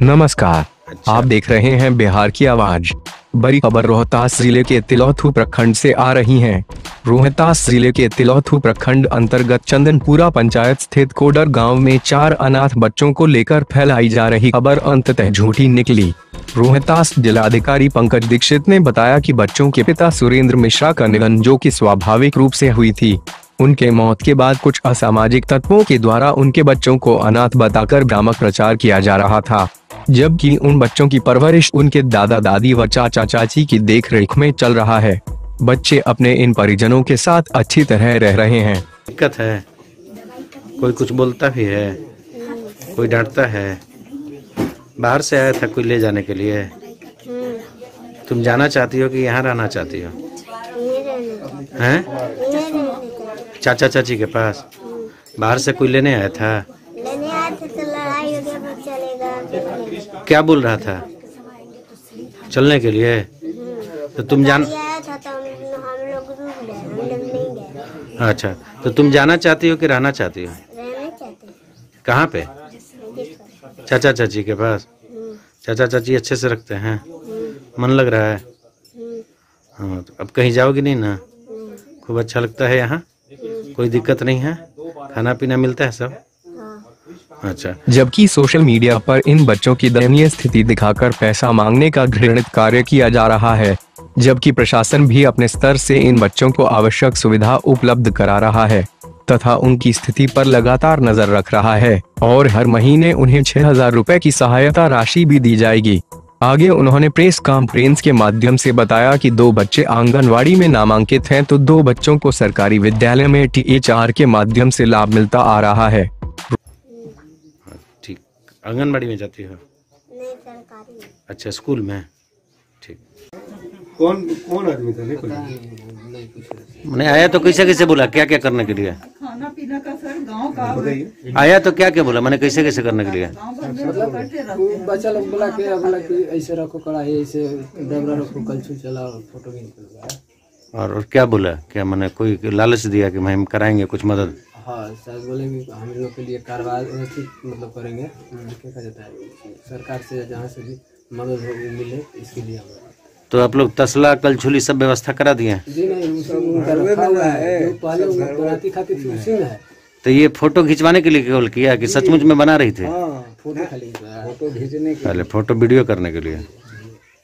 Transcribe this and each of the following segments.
नमस्कार। आप देख रहे हैं बिहार की आवाज। बड़ी खबर रोहतास जिले के तिलौथू प्रखंड से आ रही है। रोहतास जिले के तिलौथू प्रखंड अंतर्गत चंदनपुरा पंचायत स्थित कोडर गांव में 4 अनाथ बच्चों को लेकर फैलाई जा रही खबर अंततः झूठी निकली। रोहतास जिलाधिकारी पंकज दीक्षित ने बताया कि बच्चों के पिता सुरेंद्र मिश्रा का निधन जो कि स्वाभाविक रूप से हुई थी। उनके मौत के बाद कुछ असामाजिक तत्वों के द्वारा उनके बच्चों को अनाथ बताकर भ्रामक प्रचार किया जा रहा था, जबकि उन बच्चों की परवरिश उनके दादा दादी व चाचा चाची की देखरेख में चल रहा है। बच्चे अपने इन परिजनों के साथ अच्छी तरह रह रहे हैं। दिक्कत है, कोई कुछ बोलता भी है, कोई डांटता है। बाहर से आया था कोई ले जाने के लिए। तुम जाना चाहती हो कि यहाँ रहना चाहती हो? हैं? चाचा चाची के पास बाहर से कोई लेने आया था? लेने आया था तो लड़ाई हो गया, बस चलेगा। क्या बोल रहा था? चलने के लिए? तो तुम आया था तो हम लोग रुक गए, हम लोग नहीं गए। अच्छा, तो तुम जाना चाहती हो कि रहना चाहती हो? रहना चाहते हैं। कहाँ पे? चाचा चाची के पास। चाचा चाची अच्छे से रखते हैं? मन लग रहा है? हाँ, तो अब कहीं जाओगी नहीं ना? खूब अच्छा लगता है यहाँ? कोई दिक्कत नहीं है? खाना पीना मिलता है सब? अच्छा। जबकि सोशल मीडिया पर इन बच्चों की दयनीय स्थिति दिखाकर पैसा मांगने का घृणित कार्य किया जा रहा है, जबकि प्रशासन भी अपने स्तर से इन बच्चों को आवश्यक सुविधा उपलब्ध करा रहा है तथा उनकी स्थिति पर लगातार नजर रख रहा है और हर महीने उन्हें 6,000 रुपए की सहायता राशि भी दी जाएगी। आगे उन्होंने प्रेस कॉन्फ्रेंस के माध्यम से बताया कि 2 बच्चे आंगनवाड़ी में नामांकित हैं तो 2 बच्चों को सरकारी विद्यालय में THR के माध्यम से लाभ मिलता आ रहा है। ठीक, आंगनवाड़ी में जाती हो? नहीं, सरकारी। अच्छा, स्कूल में। ठीक। कौन आदमी था? मैंने आया तो कैसे कैसे बोला, क्या क्या करने के लिए? खाना पीना का सर गांव का आया तो क्या क्या बोला, मैंने कैसे कैसे करने के लिए? बच्चा लोग बोला कि ऐसे रखो कढ़ाई, ऐसे डबरा रखो, कलछुल चलाओ, फोटो भी निकलवाया। और क्या बोला, क्या मैंने कोई लालच दिया कि हम कराएंगे कुछ मदद? हाँ, शायद बोलेंगे हम लोग के लिए कार्रवाई मतलब करेंगे। क्या कहा जाता है, सरकार से जहाँ से भी मदद हो मिले इसके लिए। तो आप लोग तसला कलछुली सब व्यवस्था करा दिए? जी नहीं, उनका रखा हुआ है, जो पहले बनाती खाती थी उसी में है। तो ये फोटो खिंचवाने के लिए केवल किया कि सचमुच में बना रही थे? फोटो खाली फोटो खींचने के पहले फोटो वीडियो करने के लिए।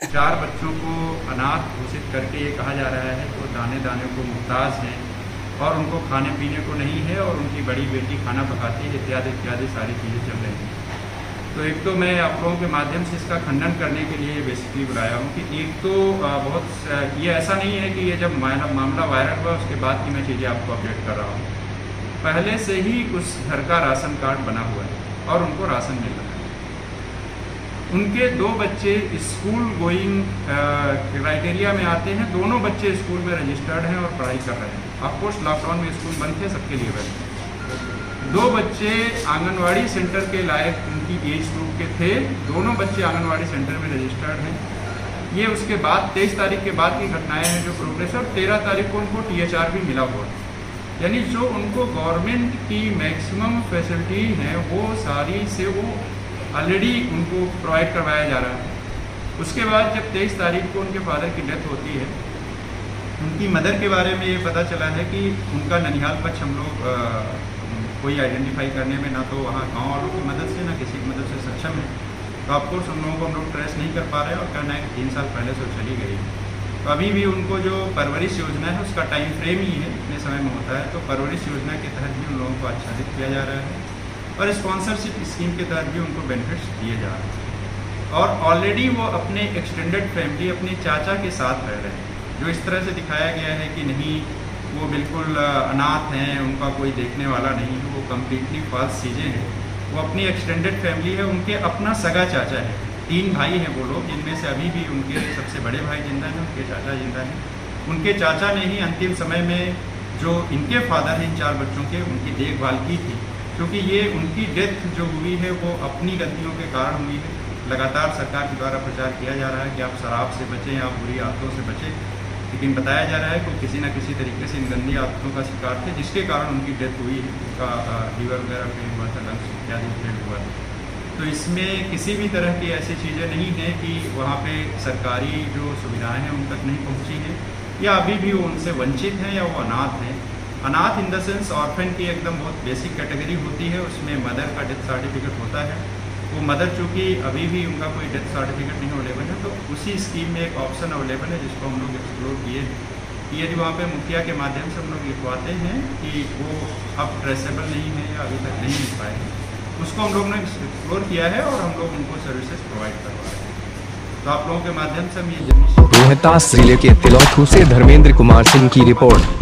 4 बच्चों को अनाथ घोषित करके ये कहा जा रहा है कि वो दाने दाने को मुहताज हैं और उनको खाने पीने को नहीं है और उनकी बड़ी बेटी खाना पकाती है, इत्यादि इत्यादि सारी चीज़ें चल रही हैं। तो एक तो मैं आप लोगों के माध्यम से इसका खंडन करने के लिए बेसिकली बुलाया हूँ कि एक तो बहुत ये ऐसा नहीं है कि ये जब मामला वायरल हुआ उसके बाद की मैं चीज़ें आपको अपडेट कर रहा हूँ। पहले से ही उस घर का राशन कार्ड बना हुआ है और उनको राशन मिल रहा है। उनके 2 बच्चे स्कूल गोइंग क्राइटेरिया में आते हैं, दोनों बच्चे स्कूल में रजिस्टर्ड हैं और पढ़ाई कर रहे हैं। ऑफकोर्स लॉकडाउन में स्कूल बंद थे, सबके लिए बंद थे। 2 बच्चे आंगनवाड़ी सेंटर के लायक उनकी एज ग्रुप के थे, दोनों बच्चे आंगनवाड़ी सेंटर में रजिस्टर्ड हैं। ये उसके बाद 23 तारीख के बाद की घटनाएं हैं जो प्रोग्रेस, और 13 तारीख को उनको THR भी मिला हुआ है। यानी जो उनको गवर्नमेंट की मैक्सिमम फैसिलिटी हैं वो सारी से वो ऑलरेडी उनको प्रोवाइड करवाया जा रहा है। उसके बाद जब 23 तारीख को उनके फादर की डेथ होती है, उनकी मदर के बारे में ये पता चला है कि उनका ननिहाल पक्ष हम लोग कोई आइडेंटिफाई करने में ना तो वहाँ गाँव वालों की मदद से ना किसी की मदद से सक्षम है। तो ऑफकोर्स उन लोगों को हम लोग ट्रेस नहीं कर पा रहे हैं और कहना है कि 3 साल पहले से चली गई। तो अभी भी उनको जो परवरिश योजना है उसका टाइम फ्रेम ही है, इतने समय में होता है। तो परवरिश योजना के तहत भी उन लोगों को आच्छादित किया जा रहा है और स्पॉन्सरशिप स्कीम के तहत भी उनको बेनिफिट्स दिए जा रहे हैं। और ऑलरेडी वो अपने एक्सटेंडेड फैमिली, अपने चाचा के साथ रह रहे हैं। जो इस तरह से दिखाया गया है कि नहीं वो बिल्कुल अनाथ हैं, उनका कोई देखने वाला नहीं है, वो कम्प्लीटली फॉल्स चीज़ें हैं। वो अपनी एक्सटेंडेड फैमिली है, उनके अपना सगा चाचा है। 3 भाई हैं वो लोग, जिनमें से अभी भी उनके सबसे बड़े भाई जिंदा हैं, उनके चाचा जिंदा हैं। उनके चाचा ने ही अंतिम समय में जो इनके फादर हैं इन 4 बच्चों के, उनकी देखभाल की थी। क्योंकि ये उनकी डेथ जो हुई है वो अपनी गलतियों के कारण हुई है। लगातार सरकार के द्वारा प्रचार किया जा रहा है कि आप शराब से बचें, आप बुरी आदतों से बचें, लेकिन बताया जा रहा है कि किसी न किसी तरीके से इन गंदी आदतों का शिकार थे, जिसके कारण उनकी डेथ हुई है। उनका लीवर वगैरह फेल हुआ था, लंग्स इत्यादि फेल हुआ था। तो इसमें किसी भी तरह की ऐसी चीज़ें नहीं हैं कि वहाँ पे सरकारी जो सुविधाएं हैं उन तक नहीं पहुँची है, या अभी भी वो उनसे वंचित हैं, या वो अनाथ हैं। अनाथ इन द सेंस ऑर्फन की एकदम बहुत बेसिक कैटेगरी होती है, उसमें मदर का डेथ सर्टिफिकेट होता है। वो मदर चूँकि अभी भी उनका कोई डेथ सर्टिफिकेट नहीं अवेलेबल है, तो उसी स्कीम में एक ऑप्शन अवेलेबल है जिसको हम लोग एक्सप्लोर किए हैं। यदि वहाँ पे मुखिया के माध्यम से हम लोग लिखवाते हैं कि वो अब ट्रेसेबल नहीं है या अभी तक नहीं मिल पाए हैं, उसको हम लोग ने एक्सप्लोर किया है और हम लोग उनको सर्विसेज प्रोवाइड करवा रहे हैं। तो आप लोगों के माध्यम से हम ये रोहतास जिले के तिलौथू से धर्मेंद्र कुमार सिंह की रिपोर्ट।